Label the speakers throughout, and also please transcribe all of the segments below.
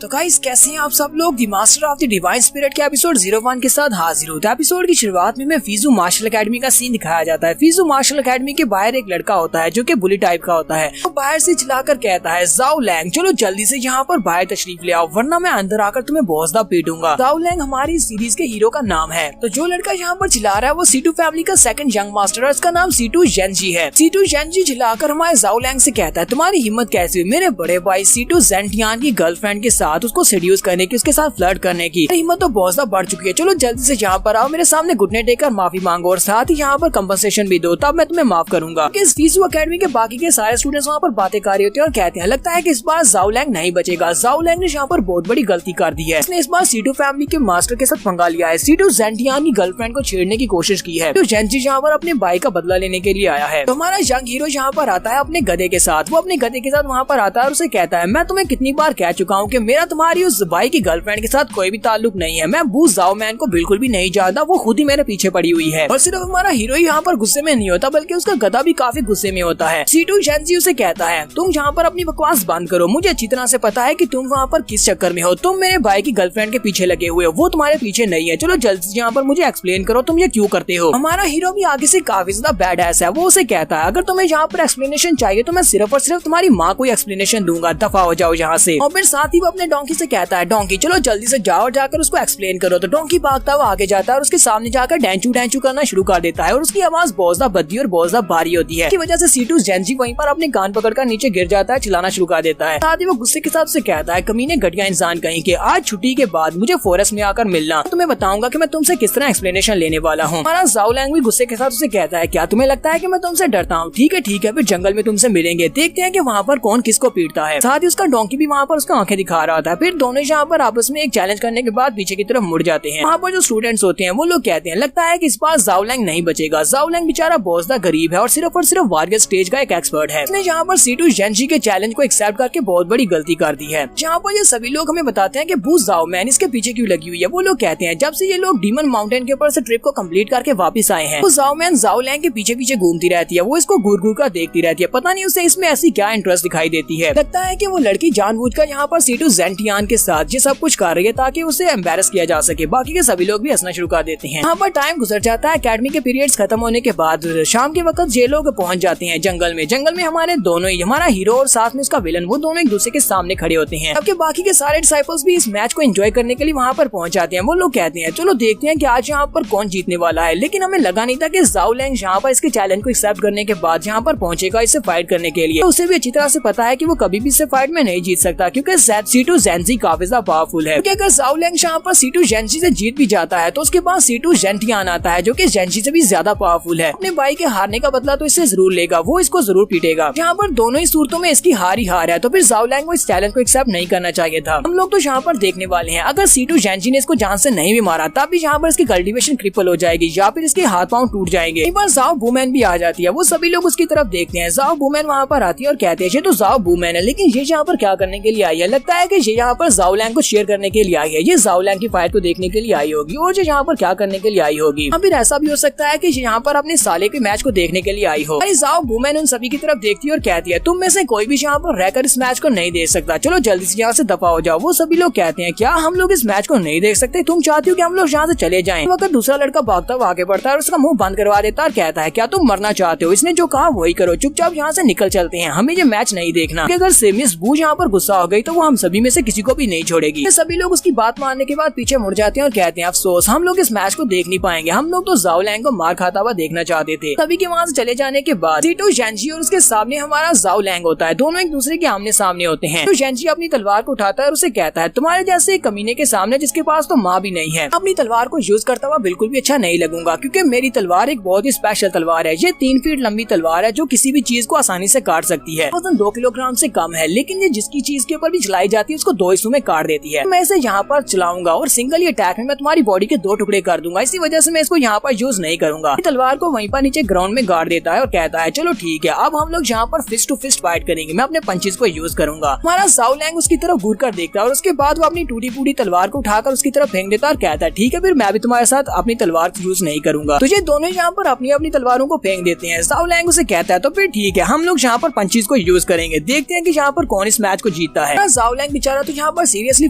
Speaker 1: तो गाइस कैसे हैं आप सब लोग। The master of the divine spirit के एपिसोड 01 के साथ हाजिर होता है। एपिसोड की शुरुआत में फीजू मार्शल एकेडमी का सीन दिखाया जाता है। फीजू मार्शल एकेडमी के बाहर एक लड़का होता है जो कि बुली टाइप का होता है। वो बाहर से चिल्लाकर कहता है, जाओ लैंग चलो जल्दी से यहाँ पर बाहर तशरीफ ले आओ वरना मैं अंदर आकर तुम्हें बहुतदा पीटूंगा। जाओ लैंग हमारी सीरीज के हीरो का नाम है। तो जो लड़का यहाँ पर चिल्ला रहा है वो C2 फैमिली का सेकंड यंग मास्टर है। उसका नाम C2 जेनजी है। C2 जेनजी चिल्लाकर हमारे जाओ लैंग से कहता है, तुम्हारी हिम्मत कैसी हुई मेरे बड़े भाई C2 जेंटियान की गर्लफ्रेंड के साथ उसको सेड्यूस करने की, उसके साथ फ्लर्ट करने की हिम्मत तो बहुत ज्यादा बढ़ चुकी है। चलो जल्दी से यहाँ पर आओ, मेरे सामने घुटने टेकर माफी मांगो और साथ ही यहाँ पर कंपनसेशन भी दो, तब मैं तुम्हें माफ करूंगा। इस फीजू एकेडमी के बाकी के सारे स्टूडेंट्स वहाँ पर बातें कर रहे होते हैं और कहते हैं लगता है कि इस बार जाओ लैंग नहीं बचेगा। जाओ लैंग ने यहाँ पर बहुत बड़ी गलती कर दी है। इसने इस बार C2 फैमिली के मास्टर के साथ पंगा लिया है। C2 जेंटियान की गर्लफ्रेंड को छेड़ने की कोशिश की है। तो जेंजी यहाँ पर अपने भाई का बदला लेने के लिए आया है। तो हमारा यंग हीरो यहाँ पर आता है अपने गधे के साथ। वो अपने गधे के साथ वहाँ पर आता है और उसे कहता है, मैं तुम्हें कितनी बार कह चुका हूँ कि मेरा तुम्हारी उस भाई की गर्लफ्रेंड के साथ कोई भी ताल्लुक नहीं है। मैं बू जाओ मैन को बिल्कुल भी नहीं जानता, वो खुद ही मेरे पीछे पड़ी हुई है। और सिर्फ हमारा हीरो यहाँ पर गुस्से में नहीं होता बल्कि उसका गधा भी काफी गुस्से में होता है। C2 जेनजी उसे कहता है, तुम यहाँ पर अपनी बकवास बंद करो, मुझे अच्छी तरह से पता है कि तुम वहाँ पर किस चक्कर में हो। तुम मेरे भाई की गर्लफ्रेंड के पीछे लगे हुए हो, वो तुम्हारे पीछे नहीं है। चलो जल्दी से यहाँ पर मुझे एक्सप्लेन करो तुम ये क्यों करते हो। हमारा हीरो भी आगे से काफी ज्यादा बैड है। वो उसे कहता है, अगर तुम्हें यहाँ पर एक्सप्लेनेशन चाहिए तो मैं सिर्फ और सिर्फ तुम्हारी माँ को एक्सप्लेनेशन दूंगा, दफा हो जाओ यहाँ से। और फिर साथ ही वो अपने डोंकी से कहता है, डोंकी चलो जल्दी से जाओ और जाकर उसको एक्सप्लेन करो। तो डोंकी भागता हुआ आगे जाता है और उसके सामने जाकर डेंचू डेंचू करना शुरू कर देता है और उसकी आवाज बहुत ज्यादा भद्दी और बहुत ज्यादा भारी होती है। इसकी वजह से C2 जेनजी वहीं पर अपने कान पकड़कर नीचे गिर जाता है, चिल्लाना शुरू कर देता है। साथ ही वो गुस्से के साथ उसे कहता है, कमीने घटिया इंसान कहीं के, आज छुट्टी के बाद मुझे फॉरेस्ट में आकर मिलना, तुम्हें बताऊंगा कि मैं तुमसे किस तरह एक्सप्लेनेशन लेने वाला हूँ। हमारा जाओ लैंग भी गुस्से के साथ उसे कहता है, क्या तुम्हें लगता है कि मैं तुमसे डरता हूँ? ठीक है फिर जंगल में तुमसे मिलेंगे, देखते हैं कि वहाँ पर कौन किसको पीटता है। साथ ही उसका डोंकी भी वहाँ पर उसका आंखें दिखा रहा था। फिर दोनों यहाँ पर आपस में एक चैलेंज करने के बाद पीछे की तरफ मुड़ जाते हैं। वहाँ पर जो स्टूडेंट्स होते हैं वो लोग कहते हैं लगता है कि इस बार जाओ लैंग नहीं बचेगा। जाओ लैंग बेचारा बहुत ज्यादा गरीब है और सिर्फ वारियर स्टेज का एक एक्सपर्ट है। इसने यहाँ पर C2 जेनजी के चैलेंज को एक्सेप्ट करके बहुत बड़ी गलती कर दी है। जहाँ पर ये सभी लोग हमें बताते हैं कि बू जाओ मैन इसके पीछे क्यों लगी हुई है। वो लोग कहते हैं जब से ये लोग डीमन माउंटेन के ऊपर से ट्रिप को कंप्लीट करके वापस आए हैं, वो जाओ मैन जाओ लैंग के पीछे पीछे घूमती रहती है। वो इसको घूर घूर कर देखती रहती है, पता नहीं उसे इसमें ऐसी क्या इंटरेस्ट दिखाई देती है। लगता है कि वो लड़की जानबूझकर यहाँ पर C2 जेंटियान के साथ ये सब कुछ कर रही है ताकि उसे एम्बेरस किया जा सके। बाकी के सभी लोग भी हंसना शुरू कर देते हैं। यहाँ पर टाइम गुजर जाता है। एकेडमी के पीरियड्स खत्म होने के बाद शाम के वक्त ये लोग पहुंच जाते हैं जंगल में। जंगल में हमारे दोनों ही, हमारा हीरो और साथ में उसका विलन, वो दोनों एक दूसरे के सामने खड़े होते हैं। अब के बाकी के सारे डिसाइपल्स भी इस मैच को एंजॉय करने के लिए वहाँ पर पहुंच जाते हैं। वो लोग कहते हैं चलो देखते हैं कि आज यहाँ पर कौन जीतने वाला है। लेकिन हमें लगा नहीं था कि जाओ लैंग यहाँ पर इसके चैलेंज को एक्सेप्ट करने के बाद यहाँ पर पहुंचेगा इससे फाइट करने के लिए। तो उसे भी अच्छी तरह से पता है कि वो कभी भी इससे फाइट में नहीं जीत सकता क्योंकि C2 जेनजी काफी ज्यादा पावरफुल है। क्योंकि अगर जाओ लैंग यहाँ पर C2 जेनजी से जीत भी जाता है तो उसके बाद C2 जेंटियान आता है जो कि जेनजी से भी ज्यादा पावरफुल है। अपने भाई के हारने का बदला तो इससे जरूर लेगा, वो इसको जरूर पीटेगा। यहाँ पर दोनों ही सूरतों में इसकी हार ही हार है। तो फिर जाओ लैंग को इस चैलेंज को एक्सेप्ट नहीं करना चाहिए था। हम लोग तो यहाँ पर देखने वाले हैं, अगर C2 जेनजी ने इसको जान से नहीं भी मारा तब भी यहाँ पर इसकी कल्टीवेशन क्रिपल हो जाएगी या फिर इसके हाथ पांव टूट जाएंगे। एक बार जाओ वूमेन भी आ जाती है। वो सभी लोग उसकी तरफ देखते हैं। जाओ वूमेन वहाँ पर आती है और कहते हैं ये तो जाओ वूमेन है, लेकिन ये यहाँ पर क्या करने के लिए आई है? लगता है कि ये यहाँ पर जाओ लैंग को शेयर करने के लिए आई है। ये जाओ लैंग की फाइट को देखने के लिए आई होगी और ये यहाँ पर क्या करने के लिए आई होगी। फिर ऐसा भी हो सकता है कि ये यहाँ पर अपने साले के मैच को देखने के लिए आई हो। जाओ वूमेन उन सभी की तरफ देखती है और कहती है तुम में से कोई भी यहाँ पर रहकर इस मैच को नहीं देख सकता, चलो जल्दी से यहाँ से दफा हो जाओ। वो सभी लोग कहते हैं क्या हम लोग इस मैच को नहीं देख सकते? तुम चाहती हो कि हम लोग यहाँ से चले जाएं? तो अगर दूसरा लड़का भागता हुआ आगे बढ़ता है और उसका मुंह बंद करवा देता और कहता है क्या तुम मरना चाहते हो? इसने जो कहा वही करो, चुपचाप यहाँ से निकल चलते हैं, हमें ये मैच नहीं देखना। अगर मिस बू यहाँ पर गुस्सा हो गई तो वो हम सभी में से किसी को भी नहीं छोड़ेगी। सभी लोग उसकी बात मानने के बाद पीछे मुड़ जाते हैं और कहते हैं अफसोस हम लोग इस मैच को देख नहीं पाएंगे, हम लोग तो जाओ लैंग को मार खाता हुआ देखना चाहते थे। सभी के वहाँ से चले जाने के बाद C2 जेनजी और उसके सामने हमारा जाओ लैंग होता है। दोनों एक दूसरे के आमने सामने होते हैं। तो जेनजी अपनी तलवार को उठाता है और उसे कहता है तुम्हारे जैसे कमीने के सामने जिसके पास तो माँ भी नहीं है, अपनी तलवार को यूज करता हुआ बिल्कुल भी अच्छा नहीं लगूंगा क्योंकि मेरी तलवार एक बहुत ही स्पेशल तलवार है। ये 3 फीट लंबी तलवार है जो किसी भी चीज को आसानी से काट सकती है। वजन 2 किलोग्राम से कम है, लेकिन ये जिसकी चीज के ऊपर भी चलाई जाती है उसको 2 हिस्सों में काट देती है। मैं इसे यहाँ पर चलाऊंगा और सिंगल अटैक में मैं तुम्हारी बॉडी के 2 टुकड़े कर दूंगा, इसी वजह से मैं इसको यहाँ पर यूज नहीं करूंगा। तलवार को वहीं पर नीचे ग्राउंड में गाड़ देता है और कहता है चलो ठीक है अब हम लोग यहाँ पर फिस्ट टू फिस्ट फाइट करेंगे, मैं अपने पंचेस को यूज करूंगा। हमारा जाओ लैंग उसकी तरफ घूर कर देखता है और उसके बाद वो अपनी टूटी फूटी तलवार को उठाकर उसकी तरफ फेंक देता है और कहता है ठीक है फिर मैं भी तुम्हारे साथ अपनी तलवार यूज नहीं करूंगा। तो ये दोनों यहाँ पर अपनी अपनी तलवारों को फेंक देते हैं। जाओ लैंग उसे कहता है तो फिर ठीक है हम लोग यहाँ पर पंचेस को यूज करेंगे, देखते हैं कि यहाँ पर कौन इस मैच को जीतता है। जाओ लैंग बेचारा तो यहाँ पर सीरियसली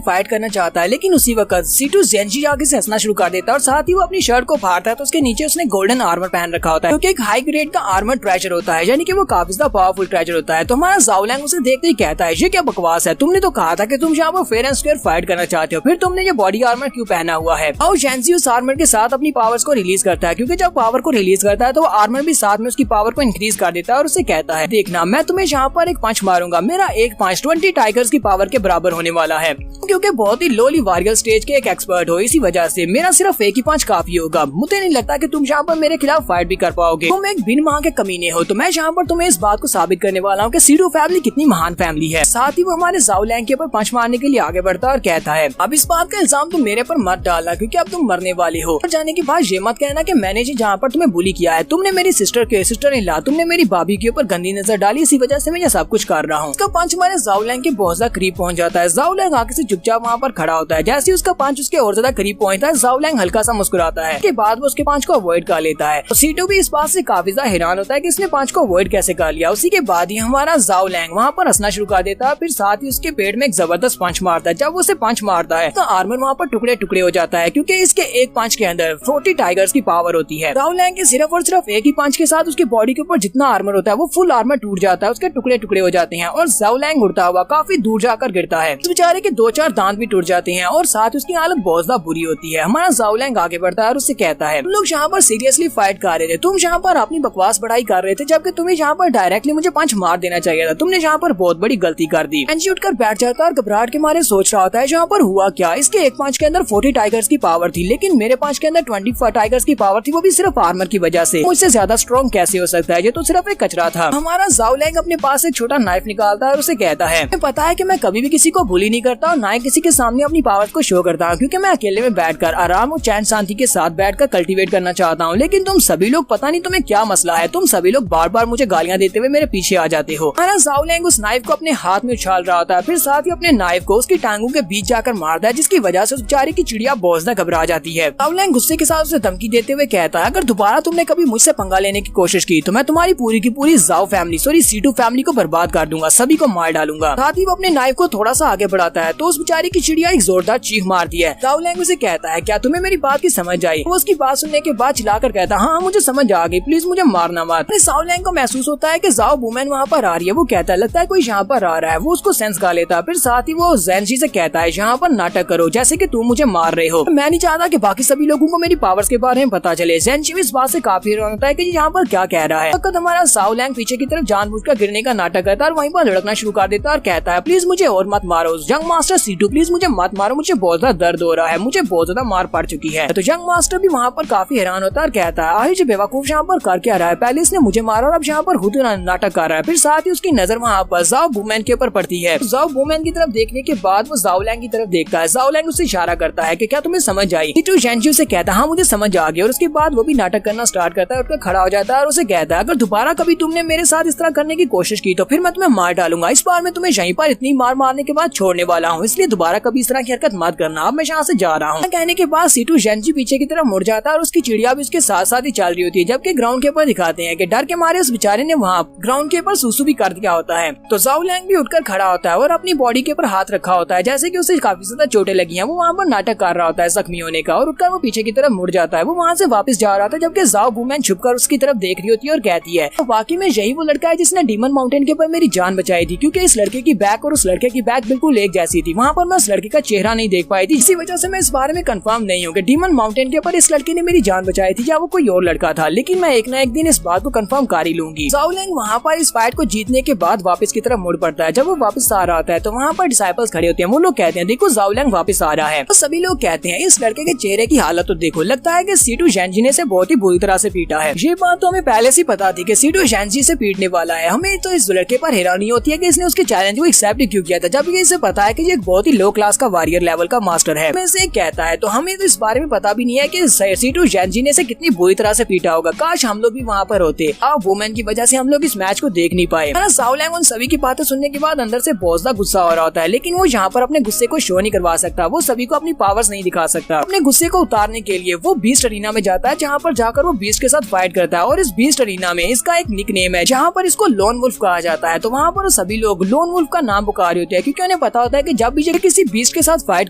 Speaker 1: फाइट करना चाहता है, लेकिन उसी वक्त सीटू जेंजी आगे से हंसना शुरू कर देता है और साथ ही वो अपनी शर्ट को फाड़ता है तो उसके नीचे उसने गोल्डन आर्मर पहन रखा होता है, क्योंकि एक हाई ग्रेड का आर्मर ट्रेजर होता है, यानी कि वो काफी ज्यादा पावरफुल ट्रेजर होता है। तो हमारा ज़ाओलैंग उसे देखते ही कहता है, ये क्या बकवास है, तुमने तो कहा था कि तुम यहाँ पर फेयर एंड स्क्वायर फाइट करना चाहते हो, फिर तुमने ये बॉडी आर्मर क्यों पहना हुआ है। और जेंजी उस आर्मर के साथ अपनी पावर्स को रिलीज करता है, क्योंकि जब पावर को रिलीज करता है तो वो आर्मर भी साथ में उसकी पावर को इंक्रीज कर देता है और उसे कहता है, देखना मैं तुम्हें यहाँ पर एक पंच मारूंगा, मेरा एक पंच 20 टाइगर्स की पावर के बराबर होने वाला है। क्योंकि बहुत ही लोली वारियल स्टेज के एक एक्सपर्ट हो, इसी वजह से मेरा सिर्फ एक ही पंच काफी होगा। मुझे नहीं लगता कि तुम यहाँ पर मेरे खिलाफ फाइट भी कर पाओगे, तुम एक बिन मां के कमीने हो। तो मैं यहाँ पर तुम्हें इस बात को साबित करने वाला हूँ कि सीडू फैमिली कितनी महान फैमिली है। साथ ही वो हमारे ज़ाओलैंग के ऊपर पंच मारने के लिए आगे बढ़ता है और कहता है, अब इस बात का इल्जाम तुम मेरे पर मत डालना, क्योंकि अब तुम मरने वाले हो। और जाने के बाद ये मत कहना कि मैंने जहाँ पर तुम्हें बुली किया है, तुमने मेरी सिस्टर इन लॉ, तुमने मेरी भाभी के ऊपर गंदी नजर डाली, इसी वजह से मैं ये सब कुछ कर रहा हूँ। उसका पंच हमारे ज़ाओलैंग के बहुत ज्यादा करीब पहुंच जाता है। ज़ाओलैंग आगे से चुपचाप वहाँ पर खड़ा होता है। जैसे उसका पंच उसके और ज्यादा करीब पहुंचता है, ज़ाओलैंग हल्का सा मुस्कुराता है, उसके बाद वो उसके पंच को अवॉइड कर लेता है। तो सीटू भी इस बात से काफी ज्यादा हैरान होता है कि इसने पंच को अवॉइड कैसे कर लिया। उसी के बाद ही हमारा ज़ाओलैंग वहाँ पर हंसना शुरू कर देता है, फिर साथ ही उसके पेट में एक जबरदस्त पंच मारता है। जब वो उसे पंच मारता है तो आर्मर वहाँ पर टुकड़े टुकड़े हो जाता है, क्योंकि इसके एक पंच के अंदर 40 टाइगर्स की पावर होती है। ज़ाओलैंग के सिर्फ और सिर्फ एक ही पंच के साथ उसकी बॉडी के ऊपर जितना आर्मर होता है वो फुल आर्मर टूट जाता है, उसके टुकड़े टुकड़े हो जाते हैं और ज़ाओलैंग उड़ता हुआ काफी दूर जाकर गिरता है। बेचारे के 2-4 दांत भी टूट जाते हैं और साथ उसकी हालत बहुत ज्यादा बुरी होती है। हमारा ज़ाओलैंग आगे बढ़ता है और उससे कहता है, तुम लोग यहाँ पर सीरियसली फाइट कर रहे थे, तुम यहाँ पर अपनी बकवास बढ़ाई कर रहे थे, जबकि तुम्हें यहाँ पर डायरेक्टली मुझे पंच मार देना चाहिए था, तुमने यहाँ पर बहुत बड़ी गलती कर दी। एंजी उठकर बैठ जाता है और घबराहट के मारे सोच रहा होता है यहाँ पर हुआ क्या। इसके एक पंच के अंदर 40 टाइगर्स की पावर थी, लेकिन मेरे पंच के अंदर 20 टाइगर्स की पावर थी, वो भी सिर्फ आर्मर की वजह से। मुझसे ज्यादा स्ट्रॉन्ग कैसे हो सकता है, ये तो सिर्फ एक कचरा था। हमारा ज़ाओलैंग अपने पास एक छोटा नाइफ निकालता है और उसे कहता है, मुझे पता है कि मैं कभी भी किसी को बुली नहीं करता और ना ही किसी के सामने अपनी पावर्स को शो करता हूँ, क्योंकि मैं अकेले में बैठकर आराम और चैन शांति के साथ बैठकर कल्टीवेट करना चाहता हूँ। लेकिन तुम सभी लोग पता नहीं तुम्हें क्या मसला है, तुम सभी लोग बार बार मुझे गालियाँ देते हुए मेरे पीछे आ जाते हो। हमारा ज़ाओलैंग उस नाइफ को अपने हाथ में उछाल रहा होता है, फिर साथ ही अपने नाइफ को उसकी टांगों के बीच जाकर मारता है, जिसकी वजह से उस बेचारे की चिड़िया बहुत ज्यादा घबरा जाती है। ज़ाओलैंग गुस्से के साथ उसे धमकी देते हुए कहता है, अगर दोबारा तुमने कभी मुझसे पंगा लेने की कोशिश की तो मैं तुम्हारी पूरी की पूरी ज़ाओ फैमिली सीटू फैमिली को बर्बाद कर दूंगा, सभी को मार डालूंगा। साथ ही वो अपने नाइफ को थोड़ा सा आगे बढ़ाता है तो उस बेचारी की चिड़िया एक जोरदार चीख मारती है। ज़ाओलैंग उसे कहता है, क्या तुम्हें मेरी बात की समझ आई। वो उसकी बात सुनने के बाद चिल्लाकर कहता है, हाँ मुझे समझ आ गई, प्लीज मुझे मारना मत। ज़ाओलैंग को महसूस होता है कि ज़ाओ वुमेन वहाँ पर आ रही है। वो कहता है, लगता है कोई यहाँ पर आ रहा है। वो उसको सेंस कर लेता है, फिर साथ ही वो जेंजी से कहता है, यहाँ पर नाटक करो जैसे कि तुम मुझे मार रहे हो, मैं नहीं चाहता कि बाकी सभी लोगों को मेरी पावर्स के बारे में पता चले। जेंजी इस बात से काफी हैरान होता है कि यहाँ पर क्या कह रहा है। वक्त हमारा ज़ाओलैंग पीछे की तरफ जानबूझकर गिरने का नाटक करता है और वहीं पर लड़कना शुरू कर देता है और कहता है, प्लीज मुझे और मत मारो यंग मास्टर सीटू, प्लीज मुझे मत मारो, मुझे बहुत ज्यादा दर्द हो रहा है, मुझे बहुत ज्यादा मार पड़ चुकी है। तो यंग मास्टर भी वहाँ पर काफी हैरान होता है और कहता है, आहिर बेवकूफ यहाँ पर कर क्या रहा है, पहले इसने मुझे मारा और अब यहाँ पर खुद नाटक कर रहा है। फिर साथ ही उसकी नजर वहाँ पर ज़ाओ वुमेन के ऊपर पड़ती है। ज़ाओ वुमेन की तरफ देखने के बाद वो ज़ाओलैंग की तरफ देखता है। ज़ाओलैंग उससे इशारा करता है कि क्या तुम्हें समझ आई। सीटू जेंजी से कहता है, हाँ मुझे समझ आ गया। और उसके बाद वो भी नाटक करना स्टार्ट करता है, उठकर खड़ा हो जाता है और उसे कहता है, अगर दोबारा कभी तुमने मेरे साथ इस तरह करने की कोशिश की तो फिर मैं तुम्हें मार डालूंगा। इस बार मैं तुम्हें यहीं पर इतनी मार मारने के बाद छोड़ने वाला हूँ, इसलिए दोबारा कभी इस तरह की हरकत मत करना। अब मैं यहाँ से जा रहा हूँ। कहने के बाद सीटू जेंजी पीछे की तरफ मुड़ जाता है और उसकी चिड़िया भी उसके साथ साथ ही चल रही होती है। जबकि ग्राउंड के ऊपर दिखाते हैं कि डर के मारे उस बेचारे ने वहाँ ग्राउंड के ऊपर सुसु भी कर दिया होता है। तो ज़ाओलैंग भी उठकर खड़ा होता है और अपनी बॉडी के ऊपर हाथ रखा होता है, जैसे कि उसे काफी ज्यादा चोटें लगी हैं। वो वहाँ पर नाटक कर रहा होता है जख्मी होने का और उठकर वो पीछे की तरफ मुड़ जाता है। वो वहाँ से वापस जा रहा था, जबकि ज़ाओ वुमेन छुपकर उसकी तरफ देख रही होती है और कहती है, वाकई में यही वो लड़का है जिसने डीमन माउंटेन के ऊपर मेरी जान बचाई थी, क्योंकि इस लड़के की बैक और उस लड़के की बैक बिल्कुल एक जैसी थी। वहाँ पर मैं उस लड़के का चेहरा नहीं देख पाई थी, इसी वजह से मैं इस बारे में कंफर्म नहीं हूँ कि डीमन माउंटेन के ऊपर इस लड़के ने मेरी जान बचाई थी या वो कोई और लड़का था, लेकिन मैं एक न एक दिन इस बात को कंफर्म कर ही लूंगी। ज़ाओलैंग वहाँ पर इस फाइट को जीतने के बाद वापस की तरफ मुड़ पड़ता है। जब वो वापस आ रहा होता है तो वहाँ पर डिसाइपल्स खड़े होते हैं। वो लोग कहते हैं, देखो ज़ाओलैंग वापस आ रहा है। तो सभी लोग कहते हैं, इस लड़के के चेहरे की हालत तो देखो, लगता है कि सीटू जेंजी ने से बहुत ही बुरी तरह से पीटा है। ये बात तो हमें पहले से पता थी कि सीटू जेंजी से पीटने वाला है। हमें तो इस लड़के पर हैरानी होती है कि इसने उसके चैलेंज को एक्सेप्ट क्यों किया था, जबकि इसे पता है कि ये एक बहुत ही लो क्लास का वॉरियर लेवल का मास्टर है। मैं इसे कहता है, तो हमें तो इस बारे में पता भी नहीं है कि सीटू जेंजी ने से कितनी बुरी तरह से पीटा होगा। काश हम लोग भी वहाँ पर होते। अब वुमेन की वजह से हम लोग इस मैच को देख नहीं पाए। ज़ाओलैंग उन सभी की बातें सुनने के बाद अंदर से बहुत ज्यादा गुस्सा हो रहा होता है, लेकिन वो यहाँ पर अपने गुस्से को शो नहीं करवा सकता। वो सभी को अपनी पावर्स नहीं दिखा सकता। अपने गुस्से को उतारने के लिए वो बीस्ट अरीना में जाता है, जहाँ पर जाकर वो बीस्ट के साथ फाइट करता है। और इस बीस्ट अरीना में इसका एक निकनेम है, जहाँ पर इसको लोन वुल्फ कहा जाता है। तो वहाँ पर सभी लोग लोन वुल्फ का नाम पुकार होते हैं, क्योंकि इन्हें पता होता है कि जब भी ये किसी बीस्ट के साथ फाइट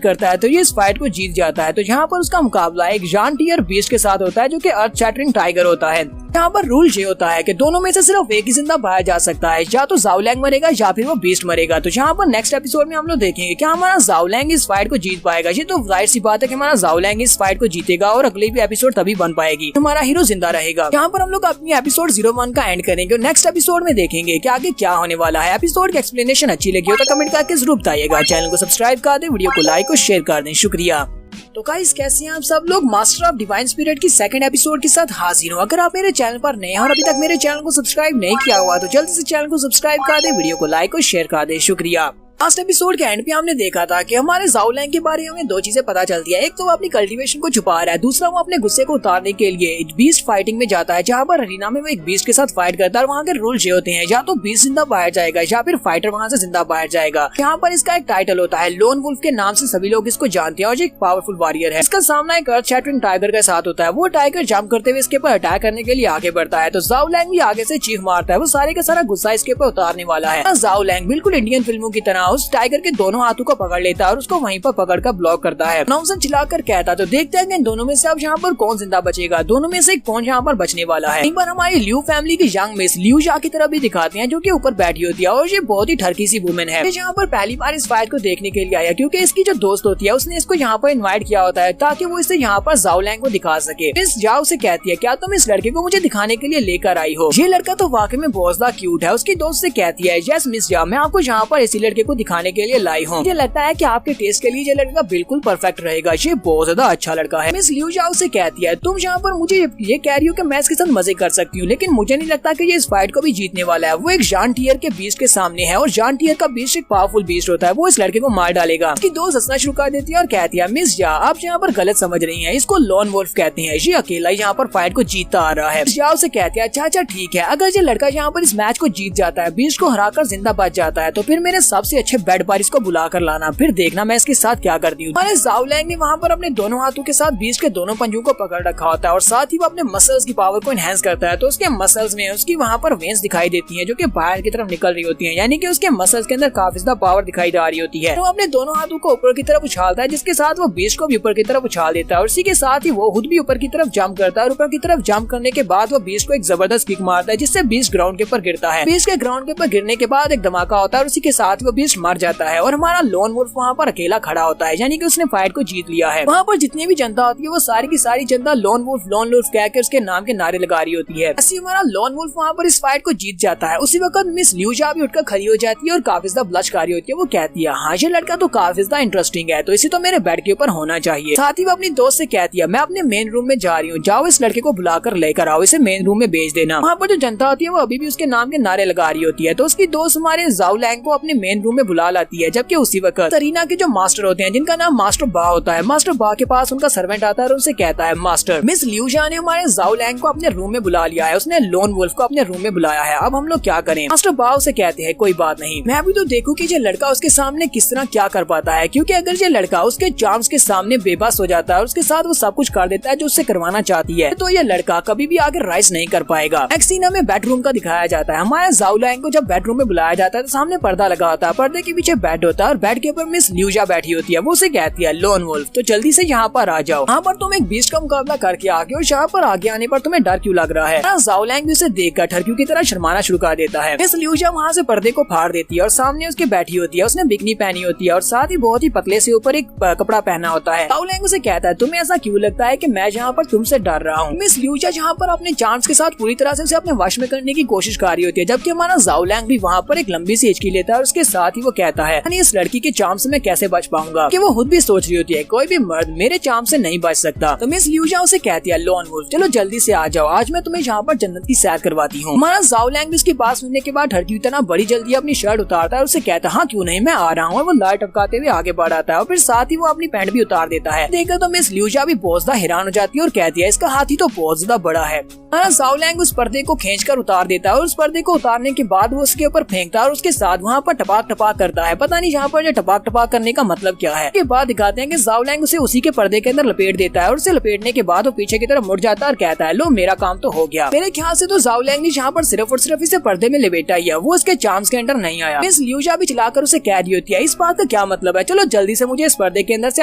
Speaker 1: करता है तो ये इस फाइट को जीत जाता है। तो यहाँ पर उसका मुकाबला एक जान टीयर बीस्ट के साथ होता है जो कि अर्थ शैटरिंग टाइगर होता है। यहाँ पर रूल ये होता है कि दोनों में से सिर्फ एक ही जिंदा पाया जा सकता है, या तो ज़ाओलैंग मरेगा या फिर वो बीस्ट मरेगा। तो यहाँ पर नेक्स्ट एपिसोड में हम लोग देखेंगे कि हमारा ज़ाओलैंग इस फाइट को जीत पाएगा। ये तो जाहिर सी बात है कि हमारा ज़ाओलैंग इस फाइट को जीतेगा और अगले भी एपिसोड तभी बन पाएगी, हमारा हीरो जिंदा रहेगा। यहाँ पर हम लोग अपनी एपिसोड 01 का एंड करेंगे और नेक्स्ट एपिसोड में देखेंगे कि आगे क्या होने वाला है। एपिसोड की एक्सप्लेनेशन अच्छी लगी हो तो कमेंट करके जरूर बताइएगा। चैनल को सब्सक्राइब कर दे, वीडियो को लाइक और शेयर कर दें। शुक्रिया। तो गाइस कैसे हैं आप सब लोग। मास्टर ऑफ डिवाइन स्पिरिट की सेकंड एपिसोड के साथ हाजिर हूँ। अगर आप मेरे चैनल पर नए हैं और अभी तक मेरे चैनल को सब्सक्राइब नहीं किया हुआ तो जल्दी से चैनल को सब्सक्राइब कर दे, वीडियो को लाइक और शेयर कर दे। शुक्रिया। लास्ट एपिसोड के एंड पे हमने देखा था कि हमारे ज़ाओलैंग के बारे में हमें दो चीजें पता चलती है। एक तो वो अपनी कल्टीवेशन को छुपा रहा है, दूसरा वो अपने गुस्से को उतारने के लिए बीस्ट फाइटिंग में जाता है, जहाँ पर अरीना में वो एक बीस्ट के साथ फाइट करता है। और वहाँ के रूल ये होते हैं, या तो बीस्ट जिंदा बाहर जाएगा या फिर फाइटर वहाँ से जिंदा बाहर जाएगा। यहाँ पर इसका एक टाइटल होता है लोन वुल्फ के नाम से सभी लोग इसको जानते हैं और ये एक पावरफुल वॉरियर है। इसका सामना एक अर्थ शैटरिंग टाइगर के साथ होता है। वो टाइगर जंप करते हुए इसके ऊपर अटैक करने के लिए आगे बढ़ता है तो ज़ाओलैंग भी आगे से चीख मारता है। वो सारे का सारा गुस्सा इसके ऊपर उतारने वाला है। ज़ाओलैंग बिल्कुल इंडियन फिल्मों की तरह उस टाइगर के दोनों हाथों को पकड़ लेता है और उसको वहीं पर पकड़कर ब्लॉक करता है। नॉमसन चिल्लाकर कहता तो देखते हैं कि इन दोनों में से अब यहाँ पर कौन जिंदा बचेगा। दोनों में से कौन यहाँ पर बचने वाला है। एक बार हमारी लियू फैमिली की यंग मिस लियू जा की तरफ भी दिखाते हैं जो कि ऊपर बैठी होती है और ये बहुत ही ठरकी सी वुमेन है। यहाँ पर पहली बार इस फाइट को देखने के लिए आया क्योंकि इसकी जो दोस्त होती है उसने इसको यहाँ पर इन्वाइट किया होता है ताकि वो इसे यहाँ पर ज़ाओलैंग को दिखा सके। मिस जाओ से कहती है क्या तुम इस लड़के को मुझे दिखाने के लिए लेकर आई हो। ये लड़का तो वाकई में बहुत ज्यादा क्यूट है। उसकी दोस्त से कहती है यस मिस जाओ, मैं आपको यहाँ पर इसी लड़के को दिखाने के लिए लाई हूँ। मुझे लगता है कि आपके टेस्ट के लिए ये लड़का बिल्कुल परफेक्ट रहेगा, ये बहुत ज्यादा अच्छा लड़का है। मिस लियू जाओ से कहती है तुम यहाँ पर मुझे ये कह रही हो कि मैं इसके साथ मजे कर सकती हूँ, लेकिन मुझे नहीं लगता कि ये इस फाइट को भी जीतने वाला है। वो एक जान टीयर के बीस्ट के सामने है और जान टीयर का बीस्ट एक पावरफुल बीस्ट होता है, वो इस लड़के को मार डालेगा। उसकी दोस्त हंसना शुरू कर देती है और कहती है मिस जा आप यहाँ पर गलत समझ रही है, इसको लोन वुल्फ कहते हैं, ये अकेला यहाँ पर फाइट को जीतता आ रहा है। जाओ से कहती है अच्छा ठीक है, अगर ये लड़का यहाँ पर इस मैच को जीत जाता है, बीस्ट को हराकर जिंदा बच जाता है तो फिर मेरे सबसे अच्छे बेड पर इसको बुला कर लाना, फिर देखना मैं इसके साथ क्या करती हूँ। ज़ाओलैंग ने वहाँ पर अपने दोनों हाथों के साथ बीस्ट के दोनों पंजों को पकड़ रखा होता है और साथ ही वो अपने मसल्स की पावर को एनहेंस करता है। तो उसके मसल्स में उसकी वहाँ पर वेन्स दिखाई देती हैं जो कि बाहर की तरफ निकल रही होती हैं, यानी कि उसके मसल्स के अंदर काफी ज्यादा पावर दिखाई जा रही होती है। तो अपने दोनों हाथों को ऊपर की तरफ उछालता है जिसके साथ वो बीस्ट को भी ऊपर की तरफ उछाल देता है और इसी के साथ ही वो खुद भी ऊपर की तरफ जंप करता है और ऊपर की तरफ जंप करने के बाद वो बीस्ट को एक जबरदस्त किक मारता है जिससे बीस्ट ग्राउंड के ऊपर गिरता है। बीस्ट के ग्राउंड के ऊपर गिरने के बाद एक धमाका होता है और उसी के साथ वो बीस्ट मर जाता है और हमारा लोन वुल्फ वहाँ पर अकेला खड़ा होता है, यानी कि उसने फाइट को जीत लिया है। वहाँ पर जितनी भी जनता होती है वो सारी की सारी जनता लोन वुल्फ कहकर उसके नाम के नारे लगा रही होती है। ऐसे हमारा लोन वुल्फ वहाँ पर इस फाइट को जीत जाता है। उसी वक्त मिस लियू जा भी उठकर खड़ी हो जाती है और काफी ज्यादा ब्लश कर रही होती है। वो कहती है हाँ ये लड़का तो काफी ज्यादा इंटरेस्टिंग है, तो इसे तो मेरे बेड के ऊपर होना चाहिए। साथ ही वो अपनी दोस्त से कहती है मैं अपने मेन रूम में जा रही हूँ, जाओ इस लड़के को बुलाकर लेकर आओ, इसे मेन रूम में भेज देना। वहाँ पर जो जनता होती है वो अभी भी उसके नाम के नारे लगा रही होती है। तो उसकी दोस्त हमारे ज़ाओलैंग को अपने मेन रूम में बुला लाती है, जबकि उसी वक्त अरीना के जो मास्टर होते हैं जिनका नाम मास्टर बा होता है, मास्टर बा के पास उनका सर्वेंट आता है और उनसे कहता है मास्टर मिस लियू जा ने हमारे ज़ाओलैंग को अपने रूम में बुला लिया है, उसने लोन वुल्फ को अपने रूम में बुलाया है, अब हम लोग क्या करें। मास्टर बा से कहते हैं कोई बात नहीं, मैं भी तो देखूं कि ये लड़का उसके सामने किस तरह क्या कर पाता है, क्योंकि अगर ये लड़का उसके चार्म्स के सामने बेबस हो जाता है और उसके साथ वो सब कुछ कर देता है जो उससे करवाना चाहती है, तो ये लड़का कभी भी आगे राइज नहीं कर पाएगा। नेक्स्ट सीन हमें बेडरूम का दिखाया जाता है। हमारे ज़ाओलैंग को जब बेडरूम में बुलाया जाता है तो सामने पर्दा लगा होता है, पर्दे के पीछे बेड होता है और बेड के ऊपर मिस ल्यूजा बैठी होती है। वो उसे कहती है लोन वुल्फ तो जल्दी से यहाँ पर आ जाओ, यहाँ पर तुम एक बीस्ट का मुकाबला करके आगे और यहाँ पर आगे आने पर तुम्हें डर क्यों लग रहा है। ज़ाओलैंग भी उसे देखकर ठरकियों की तरह शर्माना शुरू कर देता है। मिस ल्यूजा वहाँ से पर्दे को फाड़ देती है और सामने उसके बैठी होती है, उसने बिकनी पहनी होती है और साथ ही बहुत ही पतले से ऊपर एक कपड़ा पहना होता है। ज़ाओलैंग उसे कहता है तुम्हें ऐसा क्यों लगता है कि मैं यहाँ पर तुमसे डर रहा हूँ। मिस ल्यूजा जहाँ पर अपने चांस के साथ पूरी तरह से उसे अपने वश में करने की कोशिश कर रही होती है, जबकि हमारा ज़ाओलैंग भी वहाँ पर एक लंबी सी हिचकी लेता है और उसके साथ ही वो कहता है इस लड़की के चार्म से मैं कैसे बच पाऊंगा, कि वो खुद भी सोच रही होती है कोई भी मर्द मेरे चार्म से नहीं बच सकता। तो मिस ल्यूजा उसे कहती है लोन वुल्फ चलो जल्दी से आ जाओ, आज मैं तुम्हें यहाँ पर जन्नत की सैर करवाती हूँ। हमारा ज़ाओलैंग भी उसके पास मिलने के बाद ठरकी तरह बड़ी जल्दी अपनी शर्ट उतारता है और उसे कहता है हाँ क्यों नहीं मैं आ रहा हूँ, और वो लाइट टपकाते हुए आगे बढ़ आता है और फिर साथ ही वो अपनी पैंट भी उतार देता है। देखकर तो मिस ल्यूजा भी बहुत ज्यादा हैरान हो जाती है और कहती है इसका हाथी तो बहुत ज्यादा बड़ा है। हमारा ज़ाओलैंग उस पर्दे को खींचकर उतार देता है और उस पर्दे को उतारने के बाद वो उसके ऊपर फेंकता है और उसके साथ वहाँ पर टपाक टपाक करता है। पता नहीं यहाँ पर जो टपाक टपाक करने का मतलब क्या है। के बाद दिखाते हैं कि ज़ाओ लैंग उसे उसी के पर्दे के अंदर लपेट देता है और उसे लपेटने के बाद वो पीछे की तरफ मुड़ जाता है और कहता है लो मेरा काम तो हो गया। मेरे ख्याल से तो ज़ाओ लैंग ने यहाँ पर सिर्फ और सिर्फ इसे पर्दे में लपेटा ही है, वो उसके चांस के अंदर नहीं आया। मिस ल्यूजा भी चलाकर उसे कह रही होती है इस बात का क्या मतलब है, चलो जल्दी से मुझे इस पर्दे के अंदर से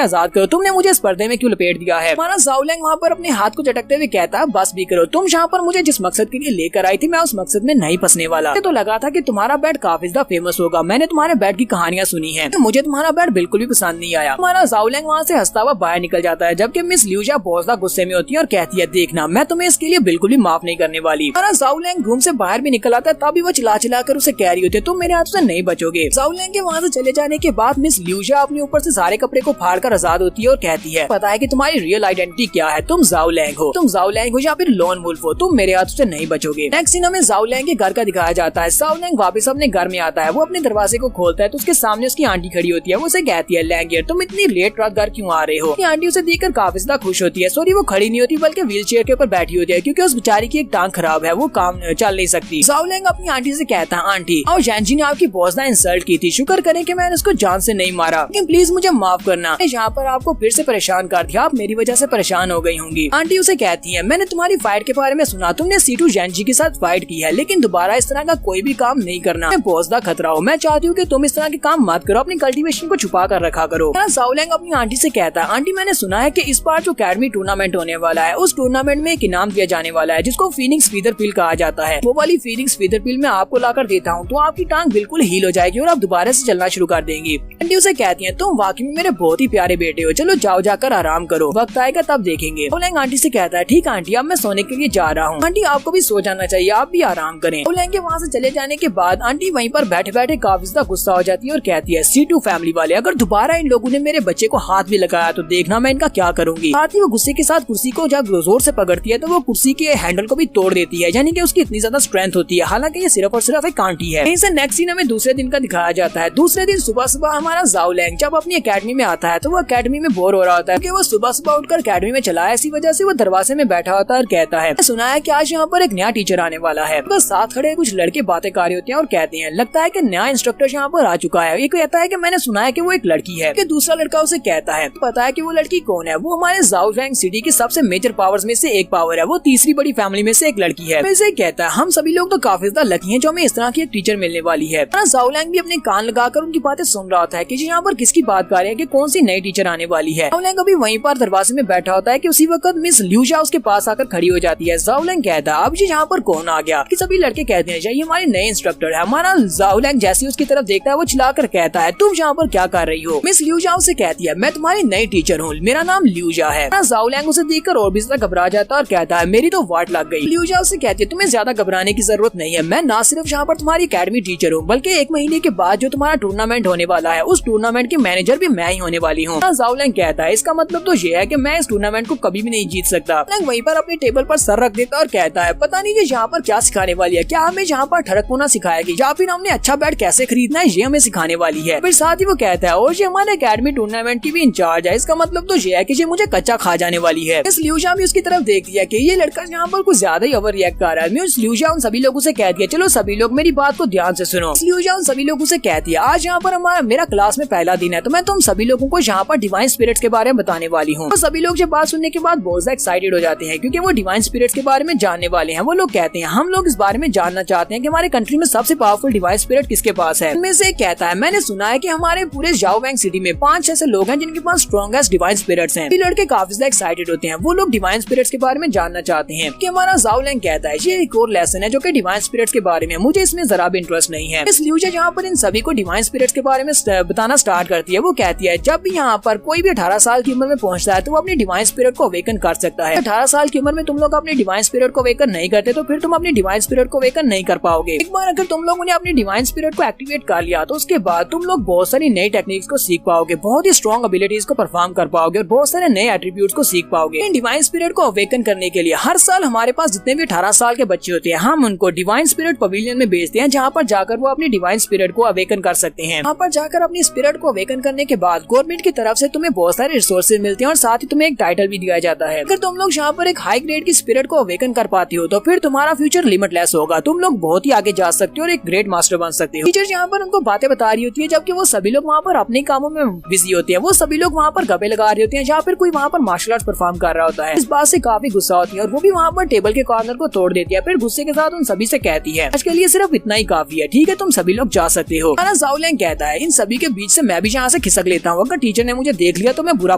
Speaker 1: आजाद करो, तुमने मुझे इस पर्दे में क्यों लपेट दिया है। हमारा ज़ाओ लैंग वहाँ पर अपने हाथ को झटकते हुए कहता है बस भी करो, तुम यहाँ पर मुझे जिस मकसद के लिए लेकर आई थी मैं उस मकसद में नहीं फंसने वाला। तो लगा था कि तुम्हारा बेड काफी ज्यादा फेमस होगा, मैंने तुम्हारे बेड की कहानियां सुनी है, तो मुझे तुम्हारा बेड बिल्कुल भी पसंद नहीं आया। हमारा ज़ाओ लैंग वहाँ से हंसता हुआ बाहर निकल जाता है, जबकि मिस ल्यूजा बहुत ज्यादा गुस्से में होती है और कहती है देखना मैं तुम्हें इसके लिए बिल्कुल भी माफ नहीं करने वाली। हमारा ज़ाओ लैंग रूम से बाहर भी निकल आता है, तभी वो चिल्ला चिल्ला कर उसे कह रही होती है तुम मेरे हाथों से नहीं बचोगे। ज़ाओ लैंग के वहाँ से चले जाने के बाद मिस ल्यूजा अपने ऊपर से सारे कपड़े को फाड़ कर आजाद होती है और कहती है पता है कि तुम्हारी रियल आइडेंटिटी क्या है, तुम ज़ाओ लैंग हो, तुम ज़ाओ लैंग हो या फिर लॉन वुल्फ हो, तुम मेरे हाथों से नहीं बचोगे। नेक्स्ट सीन हमें ज़ाओ लैंग के घर का दिखाया जाता है। ज़ाओ लैंग वापस अपने घर में आता है, वो अपने दरवाजे को खोलता है तो उसके सामने उसकी आंटी खड़ी होती है। वो उसे कहती है लैंगियर तुम इतनी लेट रात घर क्यों आ रहे हो। आंटी उसे देखकर काफी ज्यादा खुश होती है। सॉरी वो खड़ी नहीं होती बल्कि व्हील चेयर के ऊपर बैठी होती है क्योंकि उस बेचारी की एक टांग खराब है, वो काम चल नहीं सकती। ज़ाओ लैंग अपनी आंटी से कहता है आंटी और जैनजी ने आपकी बहुत ज्यादा इंसल्ट की थी, शुक्र करें कि मैंने उसको जान से नहीं मारा, लेकिन प्लीज मुझे माफ करना, यहाँ पर आपको फिर से परेशान कर दिया, आप मेरी वजह से परेशान हो गई होंगी। आंटी उसे कहती है मैंने तुम्हारी फाइट के बारे में सुना, तुमने सीटू जैनजी के साथ फाइट की है, लेकिन दोबारा इस तरह का कोई भी काम नहीं करना, मैं बहुत ज्यादा खतरा हूँ, मैं चाहती हूँ कि तुम इस तरह के काम मत करो, अपनी कल्टीवेशन को छुपा कर रखा करो। ज़ाओ लैंग अपनी आंटी से कहता है आंटी मैंने सुना है कि इस बार जो अकेडमी टूर्नामेंट होने वाला है उस टूर्नामेंट में एक इनाम दिया जाने वाला है जिसको फीनिक्स फीदर पिल कहा जाता है, वो वाली फीनिक्स फीदर पिल मैं आपको लाकर देता हूँ तो आपकी टांग बिल्कुल हील हो जाएगी और आप दोबारा से चलना शुरू कर देंगी। आंटी उसे कहती है तुम वाकई में मेरे बहुत ही प्यारे बेटे हो, चलो जाओ जाकर आराम करो, वक्त आएगा तब देखेंगे। ज़ाओ लैंग आंटी से कहता है ठीक आंटी अब मैं सोने के लिए जा रहा हूँ, आंटी आपको भी सो जाना चाहिए, आप भी आराम करें। ज़ाओ लैंग के वहाँ से चले जाने के बाद आंटी वहीं पर बैठे बैठे काफी ज्यादा गुस्सा हो जाती है और कहती है सीटू फैमिली वाले अगर दोबारा इन लोगों ने मेरे बच्चे को हाथ भी लगाया तो देखना मैं इनका क्या करूंगी। साथ ही वो गुस्से के साथ कुर्सी को जब जोर से पकड़ती है तो वो कुर्सी के हैंडल को भी तोड़ देती है, यानी कि उसकी इतनी ज्यादा स्ट्रेंथ होती है, हालांकि ये सिर्फ और सिर्फ एक आंटी है। इसे नेक्स्ट सीन हमें दूसरे दिन का दिखाया जाता है। दूसरे दिन सुबह सुबह हमारा ज़ाओ लैंग जब अपनी अकेडमी में आता है तो वो अकेडमी में बोर हो रहा होता है क्योंकि वो सुबह सुबह उठकर अकेडमी में चला है, इसी वजह से वो दरवाजे में बैठा होता है और कहता है सुना है कि आज यहाँ पर एक नया टीचर आने वाला है। बस साथ खड़े कुछ लड़के बातें कर रहे होते हैं और कहते हैं लगता है कि नया इंस्ट्रक्टर यहाँ पर आ चुका है। एक कहता है कि मैंने सुना है कि वो एक लड़की है, कि दूसरा लड़का उसे कहता है पता है कि वो लड़की कौन है, वो हमारे ज़ाओ लैंग सिटी की सबसे मेजर पावर्स में से एक पावर है, वो तीसरी बड़ी फैमिली में से एक लड़की है। वैसे कहता है हम सभी लोग तो काफी ज्यादा लकी हैं जो हमें इस तरह की एक टीचर मिलने वाली है। ज़ाओ लैंग भी अपने कान लगाकर उनकी बातें सुन रहा होता है कि यहाँ पर किसकी बात कर रहे हैं कि कौन सी नई टीचर आने वाली है। ज़ाओ लैंग अभी वहीं पर दरवाजे में बैठा होता है कि उसी वक्त मिस ल्यूजा उसके पास आकर खड़ी हो जाती है। ज़ाओ लैंग कहता है अब जी यहाँ पर कौन आ गया, कि सभी लड़के कहते हैं ये हमारे नए इंस्ट्रक्टर है। हमारा ज़ाओ लैंग जैसे उसकी तरफ देखता है वो चिल्लाकर कहता है तुम यहाँ पर क्या कर रही हो। मिस ल्यूजा उसे कहती है मैं तुम्हारी नई टीचर हूँ, मेरा नाम ल्यूजा है। ज़ाओ लैंग उसे देखकर और भी ज्यादा घबरा जाता है और कहता है मेरी तो वाट लग गई। ल्यूजा उसे कहती है तुम्हें ज्यादा घबराने की जरूरत नहीं है, मैं ना सिर्फ यहाँ पर तुम्हारी अकेडमी टीचर हूँ बल्कि 1 महीने के बाद जो तुम्हारा टूर्नामेंट होने वाला है उस टूर्नामेंट के मैनेजर भी मैं ही होने वाली हूँ। ज़ाओ लैंग कहता है इसका मतलब तो ये है कि मैं इस टूर्नामेंट को कभी भी नहीं जीत सकता। लैंग वहीं पर अपने टेबल पर सर रख देता और कहता है पता नहीं ये यहाँ पर क्या सिखाने वाली है, क्या हमें यहाँ पर ठड़कपुना सिखाएगी या फिर हमने अच्छा बैट कैसे खरीदना है ये हमें सिखाने वाली है। फिर साथ ही वो कहता है और ये हमारे अकेडमी टूर्नामेंट की भी इंचार्ज है, इसका मतलब तो ये है कि ये मुझे कच्चा खा जाने वाली है। इस ल्यूजा भी उसकी तरफ देख दिया कि ये लड़का यहाँ पर कुछ ज्यादा ही ओवर रिएक्ट कर रहा है। मिस ल्यूजा उन सभी लोगों से कह दिया चलो सभी लोग मेरी बात को ध्यान से सुनो। ल्यूजा उन सभी लोगों से कहती है आज यहाँ पर हमारा मेरा क्लास में पहला दिन है तो मैं तुम सभी लोगों को यहाँ पर डिवाइन स्पिरिट्स के बारे में बताने वाली हूँ। तो सभी लोग ये बात सुनने के बाद बहुत ज्यादा एक्साइटेड हो जाते हैं क्योंकि वो डिवाइन स्पिरिट्स के बारे में जानने वाले हैं। वो लोग कहते हैं हम लोग इस बारे में जानना चाहते हैं कि हमारे कंट्री में सबसे पावरफुल डिवाइन स्पिरिट किसके पास है। उनमें से एक कहता है मैंने सुना है कि हमारे पूरे ज़ाओ लैंग सिटी में 5 ऐसे लोग हैं जिनके पास स्ट्रॉन्गेस्ट डिवाइन स्पिरिट्स हैं। ये लड़के काफी ज्यादा एक्साइटेड होते हैं, वो लोग डिवाइन स्पिरिट्स के बारे में जानना चाहते हैं कि हमारा ज़ाओ लैंग कहता है ये एक और लेसन है जो कि डिवाइन स्पिरिट्स के बारे में, मुझे इसमें जरा भी इंटरेस्ट नहीं है। इस ल्यूजा जहाँ पर इन सभी को डिवाइन स्पिरिट्स के बारे में बताना स्टार्ट करती है। वो कहती है जब भी यहाँ पर कोई भी 18 साल की उम्र में पहुँचता है तो वो अपनी डिवाइन स्पिरिट को अवेकन कर सकता है। 18 साल की उम्र में तुम लोग अपनी डिवाइन स्पिरिट को अवेकन नहीं करते तो फिर तुम अपनी डिवाइन स्पिरिट को अवेकन नहीं कर पाओगे। एक बार अगर तुम लोगों ने अपनी डिवाइन स्पिरिट को एक्टिवेट कर लिया तो उसके बाद तुम लोग बहुत सारी नई टेक्निक्स को सीख पाओगे, बहुत ही स्ट्रॉन्ग एबिलिटीज को परफॉर्म कर पाओगे और बहुत सारे नए एट्रीब्यूट्स को सीख पाओगे। इन डिवाइन स्पिरिट को अवेकन करने के लिए हर साल हमारे पास जितने भी 18 साल के बच्चे होते हैं हम उनको डिवाइन स्पिरिट पवेलियन में भेजते हैं जहाँ पर जाकर वो अपनी डिवाइन स्पिरिट को अवेकन कर सकते हैं। वहाँ पर जाकर अपनी स्पिरिट को अवेकन करने के बाद गवर्नमेंट की तरफ से तुम्हें बहुत सारे रिसोर्सेज मिलते हैं और साथ ही तुम्हें एक टाइटल भी दिया जाता है। अगर तुम लोग यहाँ पर एक हाई ग्रेड की स्पिरिट को अवेकन कर पाती हो तो फिर तुम्हारा फ्यूचर लिमिटलेस होगा, तुम लोग बहुत ही आगे जा सकते हो और एक ग्रेट मास्टर बन सकते हो। टीचर यहाँ पर उनको को बातें बता रही होती है, जबकि वो सभी लोग वहाँ पर अपने कामों में बिजी होते हैं। वो सभी लोग वहाँ पर गप्पे लगा रहे होते हैं, जहाँ पर कोई वहाँ पर मार्शल आर्ट्स परफॉर्म कर रहा होता है। इस बात से काफी गुस्सा होती है और वो भी वहाँ पर टेबल के कॉर्नर को तोड़ देती है। फिर गुस्से के साथ उन सभी से कहती है, आज के लिए सिर्फ इतना ही काफी है, ठीक है, तुम सभी लोग जा सकते हो। ज़ाओ लैंग कहता है, इन सभी के बीच से मैं भी यहाँ से खिसक लेता हूँ, अगर टीचर ने मुझे देख लिया तो मैं बुरा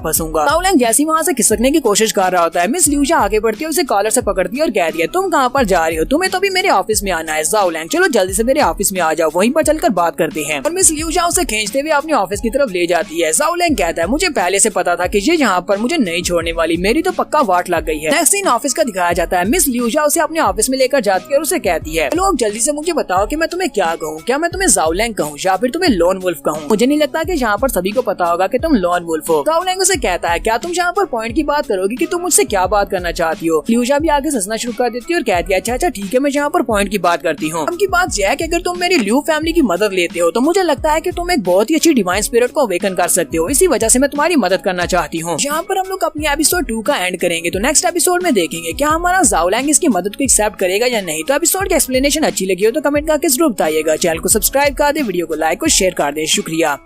Speaker 1: फंसूंगा। ज़ाओ लैंग जैसे वहाँ से खिसकने की कोशिश कर रहा होता है, मिस लियूजा आगे बढ़ती है, उसे कॉलर से पकड़ती है और कहती है, तुम कहाँ पर जा रही हो, तुम्हें तो भी मेरे ऑफिस में आना है। ज़ाओ लैंग, चलो जल्दी से मेरे ऑफिस में आ जाओ, वहीं पर चलकर बात करते हैं। और मिस लियूजा उसे खींचते हुए अपने ऑफिस की तरफ ले जाती है। ज़ाओ लैंग कहता है, मुझे पहले से पता था कि ये यहाँ पर मुझे नहीं छोड़ने वाली, मेरी तो पक्का वाट लग गई है। नेक्स्ट सीन ऑफिस का दिखाया जाता है। मिस लियूजा उसे अपने ऑफिस में लेकर जाती है और उसे कहती है, चलो अब जल्दी से मुझे बताओ कि मैं तुम्हें क्या कहूँ, क्या मैं तुम्हें ज़ाओ लैंग कहूँ या फिर तुम्हें लोन वुल्फ कहूँ। मुझे नहीं लगता कि यहाँ पर सभी को पता होगा कि तुम लोन वुल्फ हो। ज़ाओ लैंग उसे कहता है, क्या तुम यहाँ पर पॉइंट की बात करोगी कि तुम मुझसे क्या बात करना चाहती हो। लियूजा भी आगे हंसना शुरू कर देती है और कहती है, अच्छा ठीक है, मैं यहाँ पर पॉइंट की बात करती हूँ। अब की बात यह है कि अगर तुम मेरी लियू फैमिली की मदद लेते हो तो मुझे लगता है कि तुम एक बहुत ही अच्छी डिवाइन स्पिरिट को अवेकन कर सकते हो, इसी वजह से मैं तुम्हारी मदद करना चाहती हूँ। यहाँ पर हम लोग अपनी एपिसोड 2 का एंड करेंगे, तो नेक्स्ट एपिसोड में देखेंगे क्या हमारा ज़ाओ लैंग इसकी मदद को एक्सेप्ट करेगा या नहीं। तो एपिसोड की एक्सप्लेनेशन अच्छी लगी हो तो कमेंट करके जरूर बताइएगा। चैनल को सब्सक्राइब कर दे, वीडियो को लाइक और शेयर कर दे। शुक्रिया।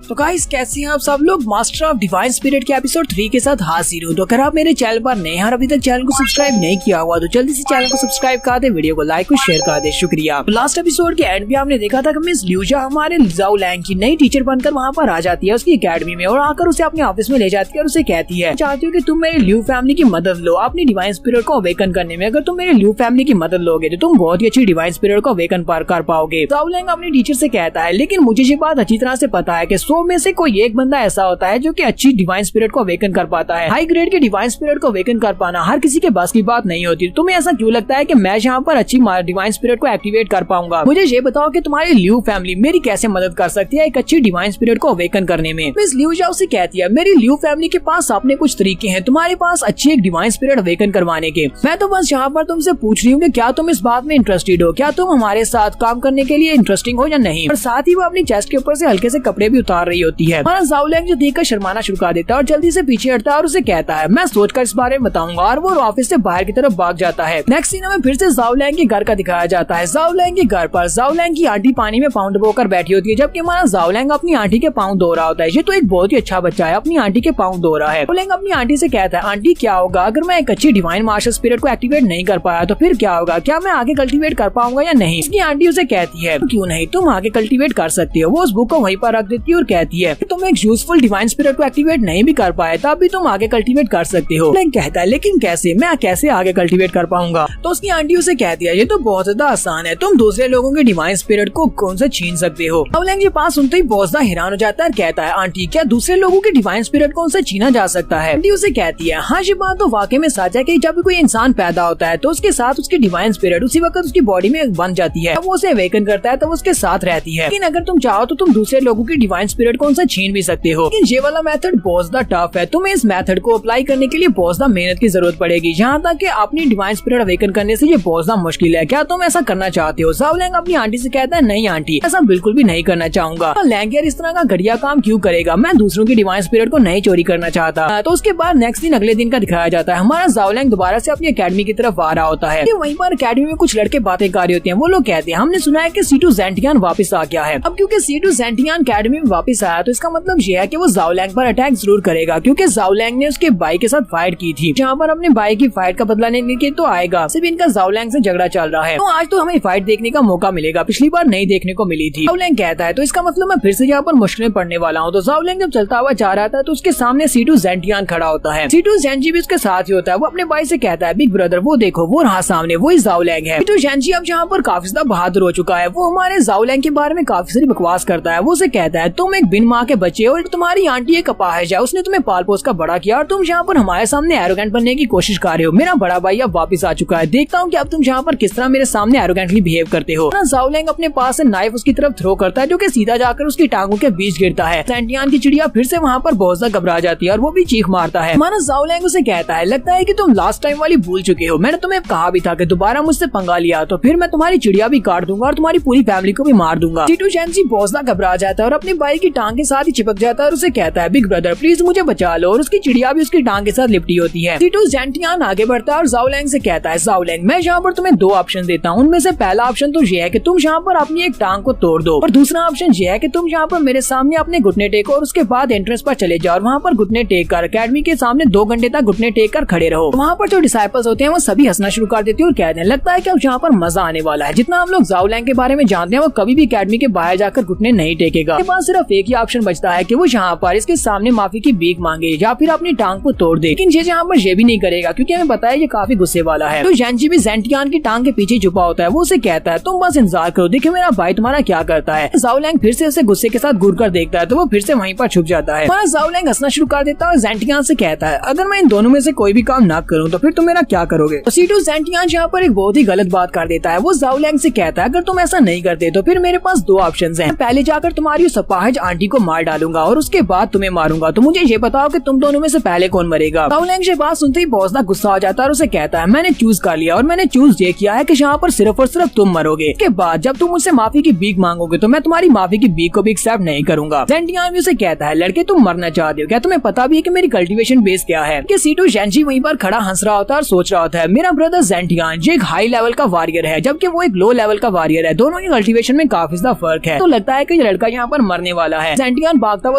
Speaker 1: तो गाइस, कैसे हैं आप सब लोग। मास्टर ऑफ डिवाइन स्पिरिट के एपिसोड 3 के साथ हाजिर हूँ। तो अगर आप मेरे चैनल पर नए हैं और अभी तक चैनल को सब्सक्राइब नहीं किया हुआ तो जल्दी से चैनल को सब्सक्राइब कर दे, वीडियो को लाइक और शेयर कर दे। शुक्रिया। लास्ट एपिसोड के एंड भी आपने देखा था कि मिस लियूजा हमारे ज़ाओ लैंग की नई टीचर बनकर वहाँ पर आ जाती है उसकी एकेडमी में, और आकर उसे अपने ऑफिस में ले जाती है और उसे कहती है, चाहती हूँ कि तुम मेरी लियू फैमिली की मदद लो अपनी डिवाइन स्पिरिट को अवेकन करने में। अगर तुम मेरी लियू फैमिली की मदद लोगे तो तुम बहुत ही अच्छी डिवाइन स्पिरिट को अवेकन कर पाओगे। ज़ाओ लैंग अपनी टीचर से कहता है, लेकिन मुझे ये बात अच्छी तरह से पता है कि 100 में से कोई एक बंदा ऐसा होता है जो कि अच्छी डिवाइन स्पिरिट को अवेकन कर पाता है। हाई ग्रेड के डिवाइन स्पिरिट को अवेकन कर पाना हर किसी के बस की बात नहीं होती। तुम्हें ऐसा क्यों लगता है कि मैं यहाँ पर अच्छी डिवाइन स्पिरिट को एक्टिवेट कर पाऊंगा। मुझे ये बताओ कि तुम्हारी लियू फैमिली मेरी कैसे मदद कर सकती है एक अच्छी डिवाइन स्पिरिट को अवेकन करने में। मिस लियूजा उसे कहती है, मेरी लियू फैमिली के पास अपने कुछ तरीके हैं तुम्हारे पास अच्छी एक डिवाइन स्पिरिट अवेकन करवाने के। मैं तो बस यहाँ पर तुमसे पूछ रही हूँ कि क्या तुम इस बात में इंटरेस्टेड हो, क्या तुम हमारे साथ काम करने के लिए इंटरेस्टिंग हो या नहीं। और साथ ही वो अपनी चेस्ट के ऊपर से हल्के से कपड़े भी उतार रही होती है। हमारा ज़ाओ लैंग जो देखकर शर्माना शुरू कर देता है और जल्दी से पीछे हटता है और उसे कहता है, मैं सोचकर इस बारे में बताऊंगा, और वो ऑफिस से बाहर की तरफ भाग जाता है। नेक्स्ट सीन में फिर से ज़ाओ लैंग के घर का दिखाया जाता है। ज़ाओ लैंग के घर पर ज़ाओ लैंग की आंटी पानी में पाँव डुबोकर बैठी होती है, जबकि हमारा ज़ाओ लैंग अपनी आंटी के पाँव धो रहा होता है। ये तो एक बहुत ही अच्छा बच्चा है, अपनी आंटी के पाँव धो रहा है। ज़ाओ लैंग अपनी आंटी से कहता है, आंटी क्या होगा अगर मैं एक अच्छी डिवाइन मार्शल स्पिरिट को एक्टिवेट नहीं कर पाया तो फिर क्या होगा, क्या मैं आगे कल्टीवेट कर पाऊंगा या नहीं। इसकी आंटी उसे कहती है, क्यों नहीं, तुम आगे कल्टीवेट कर सकती हो। वो उस बुक को वहीं पर रख देती है और कहती है, तुम एक यूजफुल डिवाइन स्पिरिट को एक्टिवेट नहीं भी कर पाए तब भी तुम आगे कल्टीवेट कर सकते हो। लैंग कहता है, लेकिन कैसे, मैं कैसे आगे कल्टीवेट कर पाऊंगा। तो उसकी आंटी उसे कहती है, ये तो बहुत ज्यादा आसान है, तुम दूसरे लोगों के डिवाइन स्पिरिट को कौन से छीन सकते हो। ज़ाओ लैंग ये बात सुनते ही बहुत ज्यादा हैरान हो जाता है और कहता है, आंटी क्या दूसरे लोगों के डिवाइन स्पिरिट को उनसे छीना जा सकता है। आंटी उसे कहती है, हाँ ये बात तो वाकई में सच है कि जब कोई इंसान पैदा होता है तो उसके साथ उसकी डिवाइन स्पिरिट उसी वक्त उसकी बॉडी में बन जाती है, वो उसे अवेकन करता है तो उसके साथ रहती है। लेकिन अगर तुम चाहो तो तुम दूसरे लोगों की डिवाइन स्पिरिट को उनसे छीन भी सकते हो। लेकिन ये वाला मेथड बहुत ज्यादा टफ है, तुम्हें इस मेथड को अप्लाई करने के लिए बहुत ज्यादा मेहनत की जरूरत पड़ेगी, यहाँ तक कि अपनी डिवाइन स्पिरिट अवेकन करने से ये बहुत ज्यादा मुश्किल है। क्या तुम ऐसा करना चाहते हो। ज़ाओ लैंग अपनी आंटी से कहता है, नहीं आंटी, ऐसा बिल्कुल भी नहीं करना चाहूंगा। लैंग यार इस तरह का घटिया काम क्यों करेगा, मैं दूसरों की डिवाइन स्पिरिट को नहीं चोरी करना चाहता। तो उसके बाद नेक्स्ट दिन अगले दिन का दिखाया जाता है। हमारा ज़ाओ लैंग दोबारा से अपनी एकेडमी की तरफ आ रहा होता है। वहीं पर एकेडमी में कुछ लड़के बातें कर रहे होते हैं। वो लोग कहते हैं, हमने सुना है कि C2 ज़ेंटियान वापस आ गया है। अब क्योंकि C2 ज़ेंटियान एकेडमी में वापस आया तो इसका मतलब ये है कि वो ज़ाओ लैंग पर अटैक जरूर करेगा, क्योंकि ज़ाओ लैंग ने उसके भाई के साथ फाइट की थी, जहाँ पर अपने भाई की फाइट का बदला लेने के तो आएगा। सिर्फ इनका ज़ाओ लैंग से झगड़ा चल रहा है, तो आज तो हमें फाइट देखने का मौका मिलेगा, पिछली बार नहीं देखने को मिली थी। ज़ाओ लैंग कहता है, तो इसका मतलब मैं फिर से यहाँ पर मुश्किलें पड़ने वाला हूँ। तो ज़ाओ लैंग जब चलता हुआ जा रहा था तो उसके सामने C2 ज़ेंटियान खड़ा होता है। C2 ज़ेंजी भी उसके साथ ही होता है। वो अपने भाई से कहता है, बिग ब्रदर वो देखो, वो रहा सामने, वही ज़ाओ लैंग है। C2 ज़ेंजी अब यहाँ पर काफी ज्यादा बहादुर हो चुका है। वो हमारे ज़ाओ लैंग के बारे में काफी सारी बकवास करता है। वो उसे कहता है, तुम एक बिन माँ के बच्चे हो, तुम्हारी आंटी एक अपाहिज है, उसने तुम्हें पाल पोस का बड़ा किया और तुम यहाँ पर हमारे सामने एरोगेंट बनने की कोशिश कर रहे हो। मेरा बड़ा भाई अब वापस आ चुका है, देखता हूँ कि अब तुम यहाँ पर किस तरह मेरे सामने एरोगेंटली बिहेव करते हो। ज़ाओ लैंग अपने पास से नाइफ उसकी तरफ थ्रो करता है, जो कि सीधा जाकर उसकी टांगों के बीच गिरता है। ज़ेंटियान की चिड़िया फिर से वहाँ पर बहुत ज्यादा घबरा जाती है और वो भी चीख मारता है। हमारा ज़ाओ लैंग उसे कहता है, लगता है कि तुम लास्ट टाइम वाली भूल चुके हो, मैंने तुम्हें कहा भी था कि दोबारा मुझसे पंगा लिया तो फिर मैं तुम्हारी चिड़िया भी काट दूंगा और तुम्हारी पूरी फैमिली को भी मार दूंगा। C2 ज़ेंजी बहुत ज्यादा घबरा जाता है और अपने भाई की उसकी टांग के साथ ही चिपक जाता है और उसे कहता है बिग ब्रदर प्लीज मुझे बचा लो, और उसकी चिड़िया भी उसकी टांग के साथ लिपटी होती है। सीटू जेंटियान आगे बढ़ता है और ज़ाओलैंग से कहता है ज़ाओलैंग मैं यहाँ पर तुम्हें दो ऑप्शन देता हूँ, उनमें से पहला ऑप्शन तो ये है कि तुम यहाँ पर अपनी एक टांग को तोड़ दो, और दूसरा ऑप्शन ये है कि तुम यहाँ पर मेरे सामने अपने घुटने टेको और उसके बाद एंट्रेंस पर चले जाओ और वहाँ पर घुटने टेक कर अकेडमी के सामने 2 घंटे तक घुटने टेक कर खड़े रहो। वहाँ पर जो डिसाइपल्स होते हैं वो सभी हंसना शुरू कर देते हैं और कहते हैं लगता है कि अब यहाँ पर मजा आने वाला है। जितना हम लोग ज़ाओलैंग के बारे में जानते हैं वो कभी भी अकेडमी के बाहर जाकर घुटने नहीं टेकेगा। इसके बाद सिर्फ एक ही ऑप्शन बचता है कि वो यहाँ पर इसके सामने माफी की भीख मांगे या फिर अपनी टांग को तोड़ दे, लेकिन ये यहाँ पर ये भी नहीं करेगा क्योंकि हमें पता है ये काफी गुस्से वाला है। तो जेंजी भी जेंटियान की टांग के पीछे छुपा होता है। वो उसे कहता है तुम बस इंतजार करो, देखिए मेरा भाई तुम्हारा क्या करता है। ज़ाओलैंग फिर से उसे गुस्से के साथ घूर कर देखता है तो वो फिर से वहीं पर छुप जाता है। ज़ाओलैंग हंसना शुरू कर देता है और जेंटियान से कहता है अगर मैं इन दोनों में से कोई भी काम ना करूँ तो फिर तुम मेरा क्या करोगे। तो सीटू जेंटियान यहाँ पर एक बहुत ही गलत बात कर देता है। वो ज़ाओलैंग से कहता है अगर तुम ऐसा नहीं करते तो फिर मेरे पास 2 ऑप्शंस हैं, पहले जाकर तुम्हारी सपाहज आंटी को मार डालूंगा और उसके बाद तुम्हें मारूंगा, तो मुझे ये बताओ कि तुम दोनों में से पहले कौन मरेगा। ज़ाओलैंग ये बात सुनते ही बहुत ज्यादा गुस्सा हो जाता है और उसे कहता है मैंने चूज कर लिया और मैंने चूज ये किया है कि यहाँ पर सिर्फ और सिर्फ तुम मरोगे। इसके बाद जब तुम मुझसे माफी की भीख मांगोगे तो मैं तुम्हारी माफी की भीख को भी एक्सेप्ट नहीं करूंगा। जेंटियान भी उसे कहता है लड़के तुम मरना चाहते हो क्या, तुम्हें पता भी है कि मेरी कल्टीवेशन बेस क्या है। कि सीटू जेंजी वहीं पर खड़ा हंस रहा होता है और सोच रहा होता है मेरा ब्रदर जेंटियान जो एक हाई लेवल का वॉरियर है जबकि वो एक लो लेवल का वॉरियर है, दोनों की कल्टीवेशन में काफी ज्यादा फर्क है। तो लगता है कि ये लड़का यहाँ पर मरने वाला है। जेंटियान भागता हुआ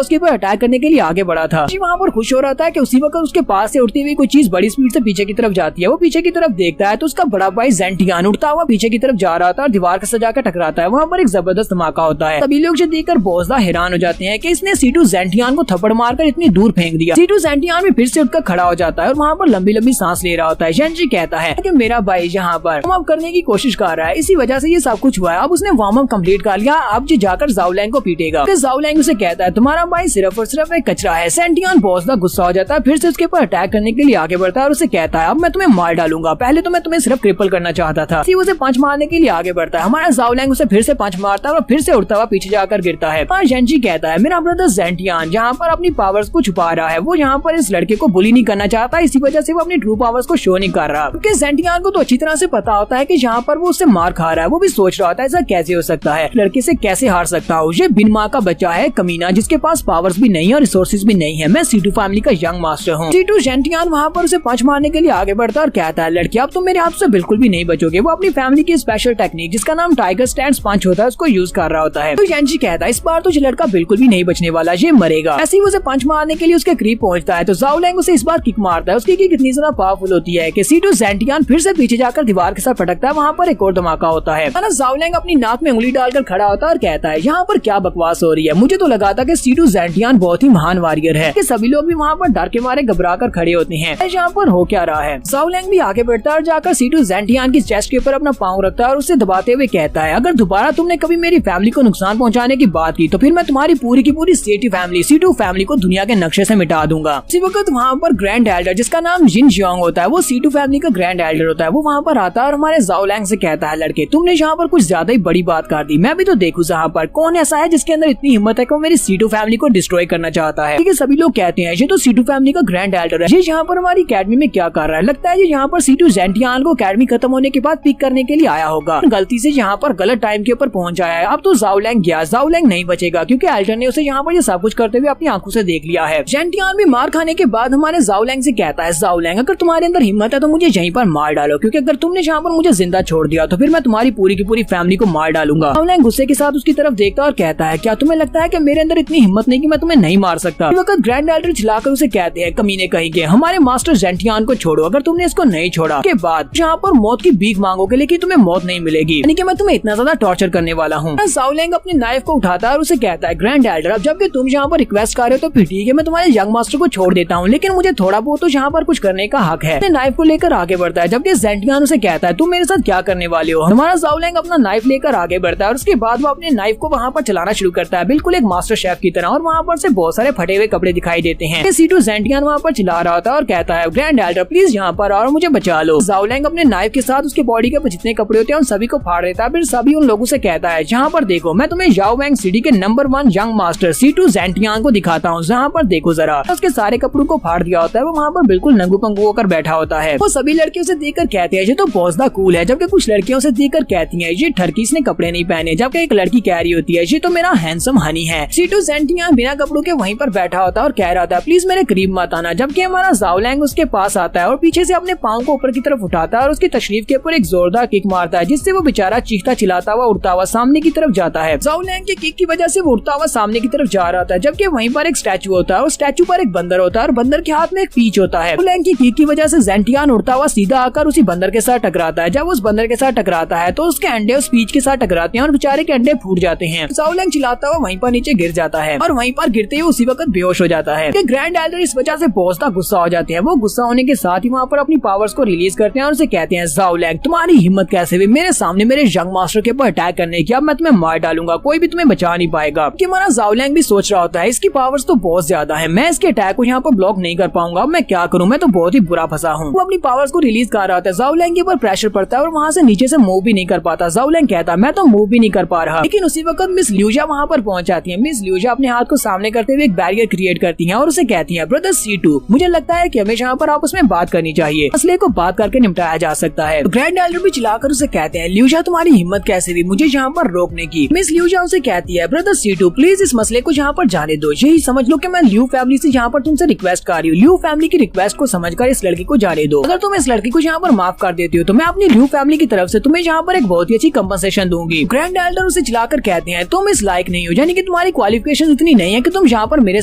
Speaker 1: उसके ऊपर अटैक करने के लिए आगे बढ़ा था। वहाँ पर खुश हो रहा था कि उसी वक्त उसके पास से उड़ती हुई कोई चीज बड़ी स्पीड से पीछे की तरफ जाती है। वो पीछे की तरफ देखता है तो उसका बड़ा भाई जेंटियान उड़ता हुआ पीछे की तरफ जा रहा था और दीवार के सजा कर टकराता है। वहाँ पर एक जबरदस्त धमाका होता है। सभी लोग देखकर बहुत ज्यादा हैरान हो जाते हैं कि इसने सीटू जेंटियान को थप्पड़ मारकर इतनी दूर फेंक दिया। सीटू जेंटियान भी फिर से उठकर खड़ा हो जाता है और वहाँ पर लंबी लंबी सांस ले रहा होता है। जेंजी कहता है कि मेरा भाई यहाँ पर वार्म अप करने की कोशिश कर रहा है, इसी वजह से ये सब कुछ हुआ है। अब उसने वार्म अप कंप्लीट कर लिया, अब जो जाकर ज़ाओलैंग को पीटेगा। ज़ाओलैंग उसे कहता है तुम्हारा भाई सिर्फ और सिर्फ एक कचरा है। जेंटियान बहुत ज्यादा गुस्सा हो जाता है, फिर से उसके ऊपर अटैक करने के लिए आगे बढ़ता है और उसे कहता है अब मैं तुम्हें मार डालूंगा, पहले तो मैं तुम्हें सिर्फ क्रिपल करना चाहता था। उसे पंच मारने के लिए आगे बढ़ता है। हमारा ज़ाओलैंग उसे फिर से पंच मारता है और फिर से उड़ता हुआ पीछे जाकर गिरता है। जेंजी कहता है मेरा ब्रदर जेंटियान यहाँ पर अपनी पावर्स को छुपा रहा है, वो यहाँ पर इस लड़के को बुली नहीं करना चाहता, इसी वजह से वो अपनी ट्रू पावर्स को शो नहीं कर रहा। क्योंकि जेंटियान को तो अच्छी तरह से पता होता है कि यहाँ पर वो उससे मार खा रहा है। वो भी सोच रहा होता है ऐसा कैसे हो सकता है, लड़के से कैसे हार सकता हूँ, ये बिन माँ का बच्चा है कमीना जिसके पास पावर्स भी नहीं है और रिसोर्सेज भी नहीं है, मैं सीटू फैमिली का यंग मास्टर हूँ। सीटू जेंटियान वहाँ पर उसे पंच मारने के लिए आगे बढ़ता है और कहता है लड़की अब तुम मेरे हाथ से बिल्कुल भी नहीं बचोगे। वो अपनी फैमिली की स्पेशल टेक्निक जिसका नाम टाइगर स्टैंड पंच होता है उसको यूज कर रहा होता है। तो जेंजी कहता है इस बार तो ये लड़का बिल्कुल भी नहीं बचने वाला, ये मरेगा। ऐसे ही उसे पंच मारने के लिए उसके करीब पहुंचता है तो ज़ाओलैंग उसे इस बार किक मारता है। उसकी किक इतनी ज्यादा पावरफुल होती है कि सीटू जेंटियान फिर से पीछे जाकर दीवार के साथ पटकता है। वहाँ पर एक और धमाका होता है। ज़ाओलैंग अपनी नाक में उंगली डालकर खड़ा होता है और कहता है यहाँ पर क्या बकवास हो रही है, मुझे तो लगा था कि सीटू जेंटियान बहुत ही महान वॉरियर है, कि सभी लोग भी वहाँ पर डर के मारे घबरा कर खड़े होते हैं। यहाँ पर हो क्या रहा है। ज़ाओलैंग भी आगे बढ़ता है और जाकर सीटू जेंटियान की चेस्ट के ऊपर अपना पाँव रखता है और उसे दबाते हुए कहता है अगर दोबारा तुमने कभी मेरी फैमिली को नुकसान पहुँचाने की बात की तो फिर मैं तुम्हारी पूरी की पूरी सीटू फैमिली को दुनिया के नक्शे से मिटा दूंगा। इसी वक्त वहाँ पर ग्रैंड एल्डर जिसका नाम जिन जियोंग होता है, वो सीटू फैमिली का ग्रैंड एल्डर होता है, वो वहाँ पर आता है और हमारे ज़ाओलैंग से कहता है लड़के तुमने यहाँ पर कुछ ज्यादा ही बड़ी बात कर दी, मैं भी तो देखूं यहाँ पर कौन ऐसा है जिसके अंदर इतनी हिम्मत है कि वो मेरी सीटू फैमिली को डिस्ट्रॉय करना चाहता है। ठीक सभी लोग कहते हैं ये तो सीटू फैमिली का ग्रैंड एल्डर है, ये यहाँ पर हमारी अकेडमी में क्या कर रहा है, लगता है ये यहाँ पर सीटू जेंटियान को अकेडमी खत्म होने के बाद पिक करने के लिए आया होगा, गलती से यहाँ पर गलत टाइम के ऊपर पहुंच आया है। अब तो ज़ाओलैंग गया, ज़ाओलैंग नहीं बचेगा क्योंकि एल्डर ने उसे यहाँ पर ये सब कुछ करते हुए अपनी आंखों से देख लिया है। जेंटियान भी मार खाने के बाद हमारे ज़ाओलैंग से कहता है ज़ाओलैंग अगर तुम्हारे अंदर हिम्मत है तो मुझे यहीं पर मार डालो, क्योंकि अगर तुमने यहाँ पर मुझे जिंदा छोड़ दिया तो फिर मैं तुम्हारी पूरी की पूरी फैमिली को मार डालूंगा। ज़ाओलैंग गुस्से के साथ उसकी तरफ देखता और कहता है क्या तुम्हें लगता है कि मेरे अंदर इतनी हिम्मत नहीं कि मैं तुम्हें नहीं मार सकता। इस वक्त ग्रैंड एल्डर चिल्लाकर उसे कहते हैं कमीने कहेंगे हमारे मास्टर जेंटियान को छोड़ो, अगर तुमने इसको नहीं छोड़ा के बाद यहाँ पर मौत की भीख मांगोगे लेकिन तुम्हें मौत नहीं मिलेगी, यानी कि मैं तुम्हें इतना ज्यादा टॉर्चर करने वाला हूँ। ज़ाओलैंग अपनी नाइफ को उठाता है और उसे कहता है ग्रैंड एल्डर अब जबकि तुम यहाँ पर रिक्वेस्ट कर रहे हो तो फिर ठीक है मैं तुम्हारे यंग मास्टर को छोड़ देता हूँ, लेकिन मुझे थोड़ा बहुत तो यहाँ पर कुछ करने का हक है। नाइफ को लेकर आगे बढ़ता है जबकि जेंटियान उसे कहता है तुम मेरे साथ क्या करने वाले हो। हमारा ज़ाओलैंग अपना नाइफ लेकर आगे बढ़ता है और उसके बाद वो अपने नाइफ को वहाँ पर चलाना शुरू करता है बिल्कुल एक मास्टर शेफ की तरह, और वहाँ पर से बहुत सारे फटे हुए कपड़े दिखाई देते हैं। सीटू जेंटियान वहाँ पर चिल्ला रहा होता है और कहता है ग्रैंड एल्डर प्लीज यहाँ पर और मुझे बचा लो। ज़ाओलैंग अपने नाइफ के साथ उसके बॉडी के ऊपर जितने कपड़े होते हैं उन सभी को फाड़ देता है। फिर सभी उन लोगों से कहता है यहाँ पर देखो मैं तुम्हें याओ वैंग सिटी के नंबर 1 यंग मास्टर सीटू जेंटियान को दिखाता हूँ, जहाँ पर देखो जरा। उसके सारे कपड़ों को फाड़ दिया होता है, वो वहाँ पर बिल्कुल नंगू पंगू होकर बैठा होता है। वो सभी लड़कियों से देखकर कहते हैं ये तो बहुत ज्यादा कूल है, जबकि कुछ लड़कियों से देखकर कहती है ये ठरकी इसने कपड़े नहीं पहने, जबकि एक लड़की कह रही होती है ये तो मेरा हैंडसम हनी बनी है। सीटू ज़ेंटियान बिना कपड़ों के वहीं पर बैठा होता है और कह रहा था प्लीज मेरे करीब मत आना, जबकि हमारा ज़ाओ लैंग उसके पास आता है और पीछे से अपने पाँव को ऊपर की तरफ उठाता है और उसकी तशरीफ के ऊपर एक जोरदार किक मारता है, जिससे वो बेचारा चीखता चिल्लाता हुआ उड़ता हुआ सामने की तरफ जाता है। ज़ाओ लैंग के किक की वजह से वो उड़ता हुआ सामने की तरफ जा रहा था, जबकि वहीं पर एक स्टैचू होता है और स्टैचू पर एक बंदर होता है और बंदर के हाथ में एक पीच होता है। लैंग की किक की वजह से ज़ेंटियान उड़ता हुआ सीधा आकर उसी बंदर के साथ टकराता है। जब उस बंदर के साथ टकराता है तो उसके अंडे उस पीच के साथ टकराते हैं और बेचारे के अंडे फूट जाते हैं। ज़ाओ लैंग चिल्लाता हुआ वहीं पर नीचे गिर जाता है और वहीं पर गिरते ही उसी वक्त बेहोश हो जाता है। ग्रैंड एल्डर इस वजह से बहुत ज्यादा गुस्सा हो जाते हैं। वो गुस्सा होने के साथ ही वहाँ पर अपनी पावर्स को रिलीज करते हैं और उसे कहते हैं ज़ाओ लैंग तुम्हारी हिम्मत कैसे हुई मेरे सामने मेरे यंग मास्टर के ऊपर अटैक करने की, अब मैं तुम्हें मार डालूंगा, कोई भी तुम्हें बचा नहीं पाएगा। कि हमारा ज़ाओ लैंग भी सोच रहा होता है इसकी पावर्स तो बहुत ज्यादा है, मैं इसके अटैक को यहाँ पर ब्लॉक नहीं कर पाऊंगा, मैं क्या करूँ, मैं तो बहुत ही बुरा फंसा हूँ। वो अपनी पावर्स को रिलीज कर रहा होता है। ज़ाओ लैंग के ऊपर प्रेशर पड़ता है और वहाँ से नीचे से मूव भी नहीं कर पाता। ज़ाओ लैंग कहता है मैं तो मूव भी नहीं कर पा रहा, लेकिन उसी वक्त मिस ल्यूजा वहाँ पर पहुंच जाती है। मिस ल्यूजा अपने हाथ को सामने करते हुए एक बैरियर क्रिएट करती है और उसे कहती है ब्रदर सीटू मुझे लगता है कि हमेशा यहाँ पर आपस में बात करनी चाहिए, मसले को बात करके निपटाया जा सकता है। ग्रैंड एल्डर भी चिल्लाकर उसे कहते हैं ल्यूजा तुम्हारी हिम्मत कैसे हुई मुझे यहाँ पर रोकने की। मिस ल्यूजा उसे कहती है ब्रदर सीटू प्लीज इस मसले को यहाँ पर जाने दो, यही समझ लो कि मैं लियू फैमिली से यहाँ पर तुमसे रिक्वेस्ट कर रही हूँ, लियू फैमिली की रिक्वेस्ट को समझकर इस लड़की को जाने दो। अगर तुम इस लड़की को यहाँ पर माफ कर देती हो तो मैं अपनी लियू फैमिली की तरफ से तुम्हें यहाँ पर एक बहुत ही अच्छी कंपनसेशन दूंगी। ग्रैंड एल्डर उसे चिल्लाकर कहते हैं तुम इस लायक नहीं हो, यानी कि तुम्हारी क्वालिफिकेशन इतनी नहीं है कि तुम यहाँ पर मेरे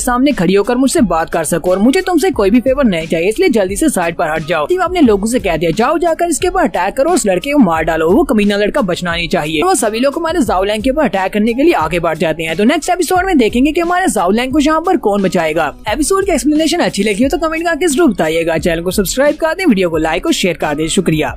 Speaker 1: सामने खड़ी होकर मुझसे बात कर सको और मुझे तुमसे कोई भी फेवर नहीं चाहिए, इसलिए जल्दी से साइड पर हट जाओ। अपने लोगों से कह दिया जाओ जाकर इसके ऊपर अटैक करो, उस लड़के को मार डालो, वो कमीना लड़का बचना नहीं चाहिए। वो सभी लोग हमारे ज़ाओ लैंग के ऊपर अटैक करने के लिए आगे बढ़ जाते हैं। तो नेक्स्ट एपिसोड में देखेंगे कि हमारे ज़ाओ लैंग को यहाँ पर कौन बचाएगा। एपिसोड की एक्सप्लेनेशन अच्छी लगी हो तो कमेंट करके जरूर बताइएगा। चैनल को सब्सक्राइब कर दें, वीडियो को लाइक और शेयर कर दें। शुक्रिया।